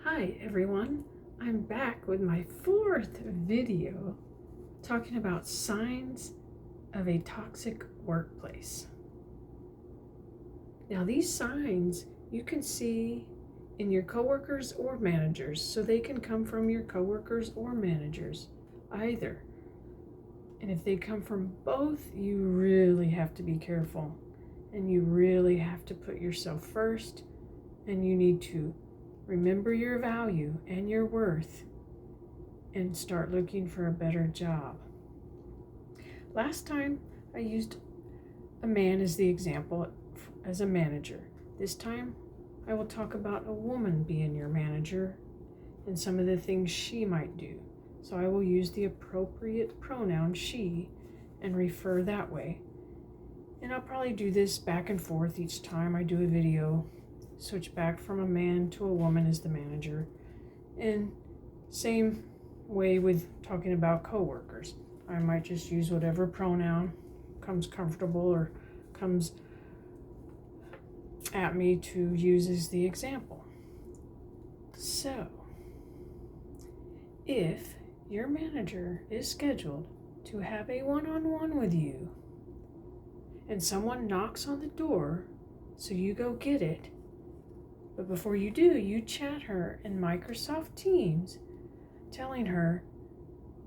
Hi everyone, I'm back with my fourth video talking about signs of a toxic workplace. Now these signs you can see in your coworkers or managers, so they can come from your coworkers or managers, either. And if they come from both, you really have to be careful and you really have to put yourself first, and you need to remember your value and your worth and start looking for a better job. Last time I used a man as the example as a manager. This time I will talk about a woman being your manager and some of the things she might do. So I will use the appropriate pronoun she and refer that way. And I'll probably do this back and forth each time I do a video. Switch back from a man to a woman as the manager. And same way with talking about coworkers. I might just use whatever pronoun comes comfortable or comes at me to use as the example. So, if your manager is scheduled to have a one-on-one with you and someone knocks on the door, so you go get it, but before you do, you chat her in Microsoft Teams, telling her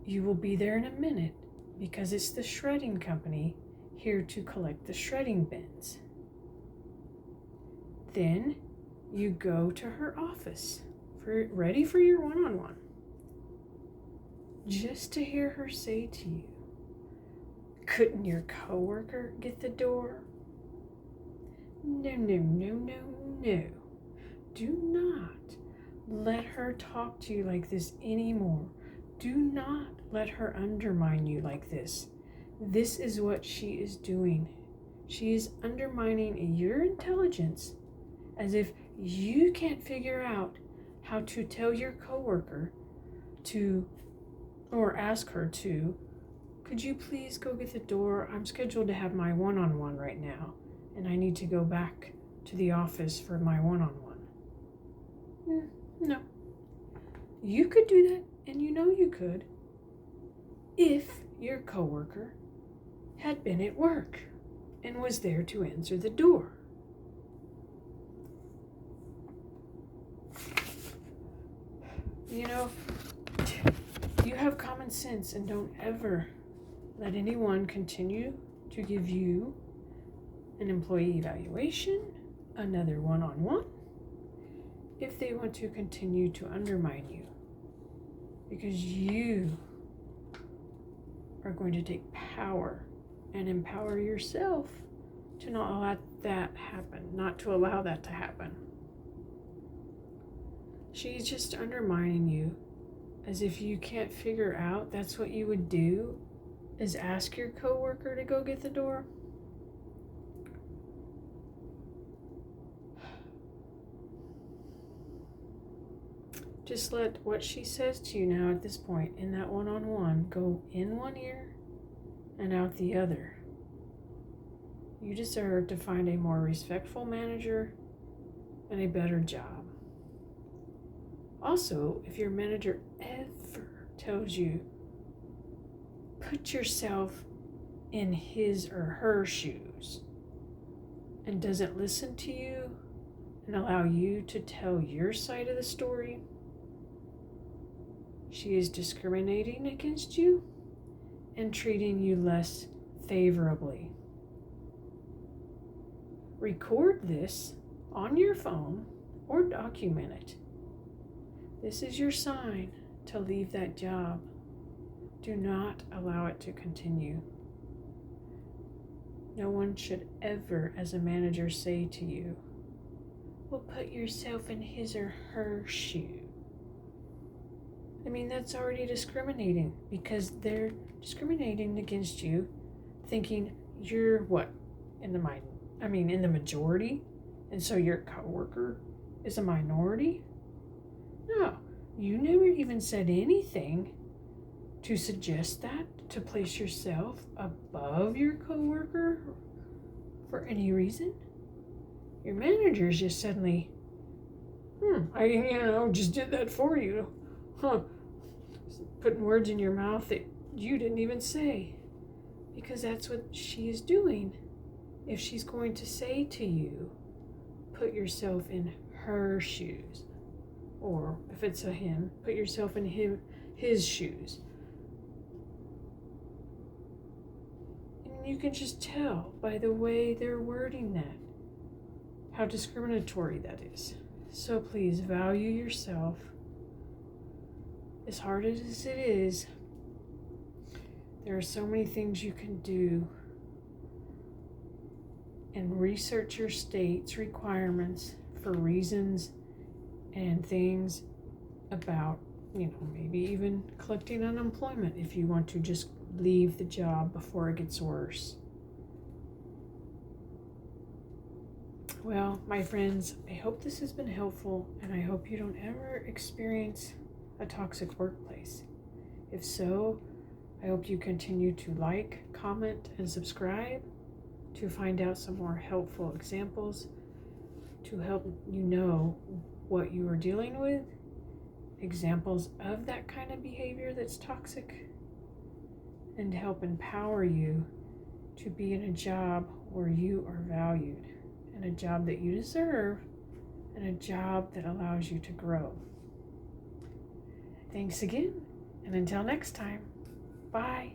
you will be there in a minute because it's the shredding company here to collect the shredding bins. Then you go to her office, ready for your one-on-one, just to hear her say to you, "Couldn't your coworker get the door?" No, no, no, no, no. Do not let her talk to you like this anymore. Do not let her undermine you like this. This is what she is doing. She is undermining your intelligence as if you can't figure out how to tell your coworker to, or ask her to, "Could you please go get the door? I'm scheduled to have my one-on-one right now, and I need to go back to the office for my one-on-one." No. You could do that, and you know you could, if your coworker had been at work and was there to answer the door. You know, you have common sense, and don't ever let anyone continue to give you an employee evaluation, another one-on-one, if they want to continue to undermine you, because you are going to take power and empower yourself to not allow that to happen. She's just undermining you as if you can't figure out that's what you would do, is ask your coworker to go get the door. Just let what she says to you now at this point in that one-on-one go in one ear and out the other. You deserve to find a more respectful manager and a better job. Also, if your manager ever tells you, put yourself in his or her shoes, and doesn't listen to you and allow you to tell your side of the story, she is discriminating against you and treating you less favorably. Record this on your phone or document it. This is your sign to leave that job. Do not allow it to continue. No one should ever, as a manager, say to you, "Well, put yourself in his or her shoe." I mean, that's already discriminating, because they're discriminating against you, thinking you're in the majority, and so your coworker is a minority. No, you never even said anything to suggest that, to place yourself above your coworker for any reason. Your manager's just suddenly, I just did that for you. Huh. Putting words in your mouth that you didn't even say. Because that's what she is doing. If she's going to say to you, put yourself in her shoes. Or if it's a him, put yourself in his shoes. And you can just tell by the way they're wording that how discriminatory that is. So please value yourself. As hard as it is, there are so many things you can do, and research your state's requirements for reasons and things about, maybe even collecting unemployment if you want to just leave the job before it gets worse. Well, my friends, I hope this has been helpful, and I hope you don't ever experience a toxic workplace. If so, I hope you continue to like, comment, and subscribe to find out some more helpful examples to help you know what you are dealing with, examples of that kind of behavior that's toxic, and help empower you to be in a job where you are valued, and a job that you deserve, and a job that allows you to grow. Thanks again, and until next time, bye.